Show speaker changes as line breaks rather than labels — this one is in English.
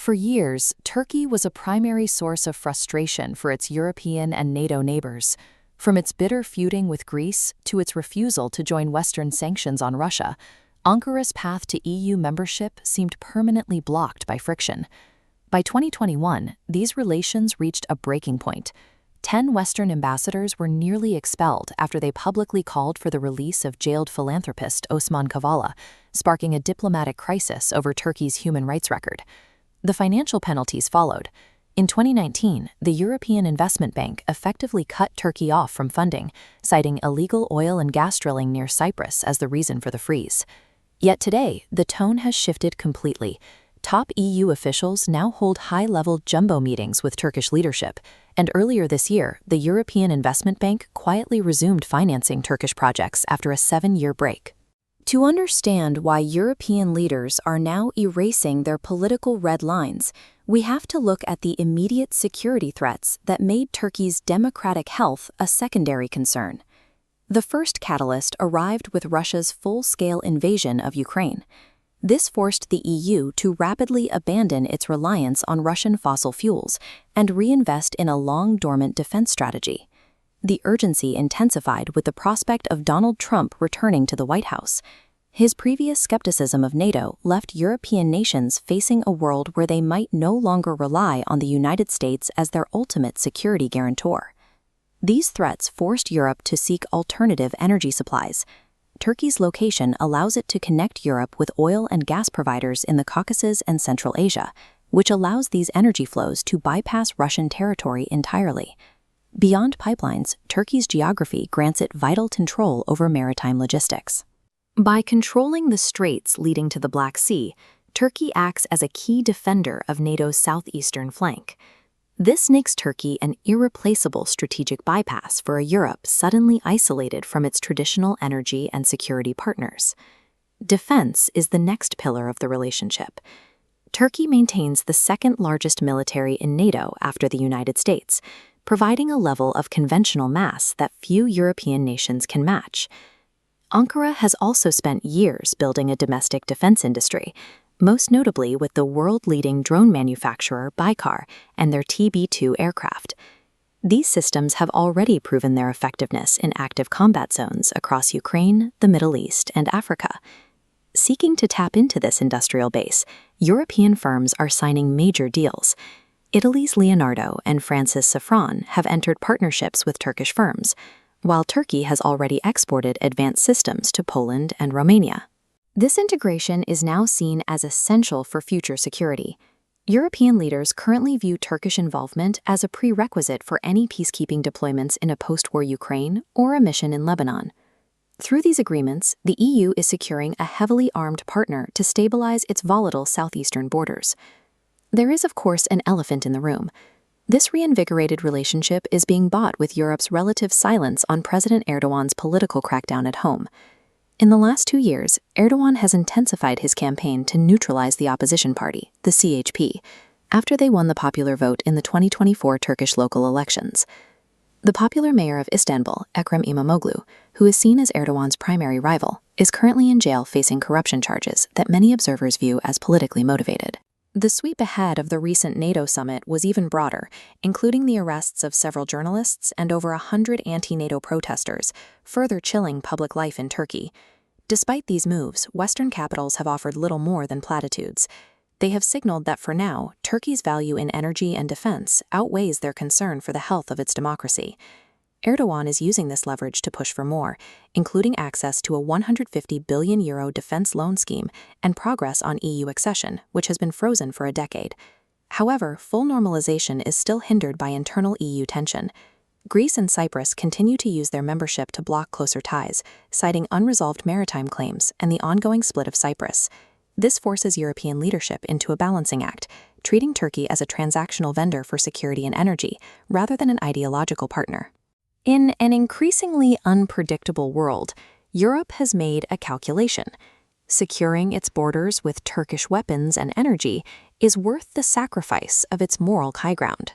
For years, Turkey was a primary source of frustration for its European and NATO neighbors. From its bitter feuding with Greece to its refusal to join Western sanctions on Russia, Ankara's path to EU membership seemed permanently blocked by friction. By 2021, these relations reached a breaking point. 10 Western ambassadors were nearly expelled after they publicly called for the release of jailed philanthropist Osman Kavala, sparking a diplomatic crisis over Turkey's human rights record. The financial penalties followed. In 2019, the European Investment Bank effectively cut Turkey off from funding, citing illegal oil and gas drilling near Cyprus as the reason for the freeze. Yet today, the tone has shifted completely. Top EU officials now hold high-level jumbo meetings with Turkish leadership, and earlier this year, the European Investment Bank quietly resumed financing Turkish projects after a 7-year break. To understand why European leaders are now erasing their political red lines, we have to look at the immediate security threats that made Turkey's democratic health a secondary concern. The first catalyst arrived with Russia's full-scale invasion of Ukraine. This forced the EU to rapidly abandon its reliance on Russian fossil fuels and reinvest in a long-dormant defense strategy. The urgency intensified with the prospect of Donald Trump returning to the White House. His previous skepticism of NATO left European nations facing a world where they might no longer rely on the United States as their ultimate security guarantor. These threats forced Europe to seek alternative energy supplies. Turkey's location allows it to connect Europe with oil and gas providers in the Caucasus and Central Asia, which allows these energy flows to bypass Russian territory entirely. Beyond pipelines, Turkey's geography grants it vital control over maritime logistics. By controlling the straits leading to the Black Sea, Turkey acts as a key defender of NATO's southeastern flank. This makes Turkey an irreplaceable strategic bypass for a Europe suddenly isolated from its traditional energy and security partners. Defense is the next pillar of the relationship. Turkey maintains the second-largest military in NATO after the United States, providing a level of conventional mass that few European nations can match. Ankara has also spent years building a domestic defense industry, most notably with the world-leading drone manufacturer Baykar and their TB2 aircraft. These systems have already proven their effectiveness in active combat zones across Ukraine, the Middle East, and Africa. Seeking to tap into this industrial base, European firms are signing major deals. Italy's Leonardo and France's Safran have entered partnerships with Turkish firms, while Turkey has already exported advanced systems to Poland and Romania. This integration is now seen as essential for future security. European leaders currently view Turkish involvement as a prerequisite for any peacekeeping deployments in a post-war Ukraine or a mission in Lebanon. Through these agreements, the EU is securing a heavily armed partner to stabilize its volatile southeastern borders. There is, of course, an elephant in the room. This reinvigorated relationship is being bought with Europe's relative silence on President Erdogan's political crackdown at home. In the last 2 years, Erdogan has intensified his campaign to neutralize the opposition party, the CHP, after they won the popular vote in the 2024 Turkish local elections. The popular mayor of Istanbul, Ekrem İmamoğlu, who is seen as Erdogan's primary rival, is currently in jail facing corruption charges that many observers view as politically motivated. The sweep ahead of the recent NATO summit was even broader, including the arrests of several journalists and over 100 anti-NATO protesters, further chilling public life in Turkey. Despite these moves, Western capitals have offered little more than platitudes. They have signaled that for now, Turkey's value in energy and defense outweighs their concern for the health of its democracy. Erdogan is using this leverage to push for more, including access to a €150 billion defense loan scheme and progress on EU accession, which has been frozen for a decade. However, full normalization is still hindered by internal EU tension. Greece and Cyprus continue to use their membership to block closer ties, citing unresolved maritime claims and the ongoing split of Cyprus. This forces European leadership into a balancing act, treating Turkey as a transactional vendor for security and energy, rather than an ideological partner. In an increasingly unpredictable world, Europe has made a calculation. Securing its borders with Turkish weapons and energy is worth the sacrifice of its moral high ground.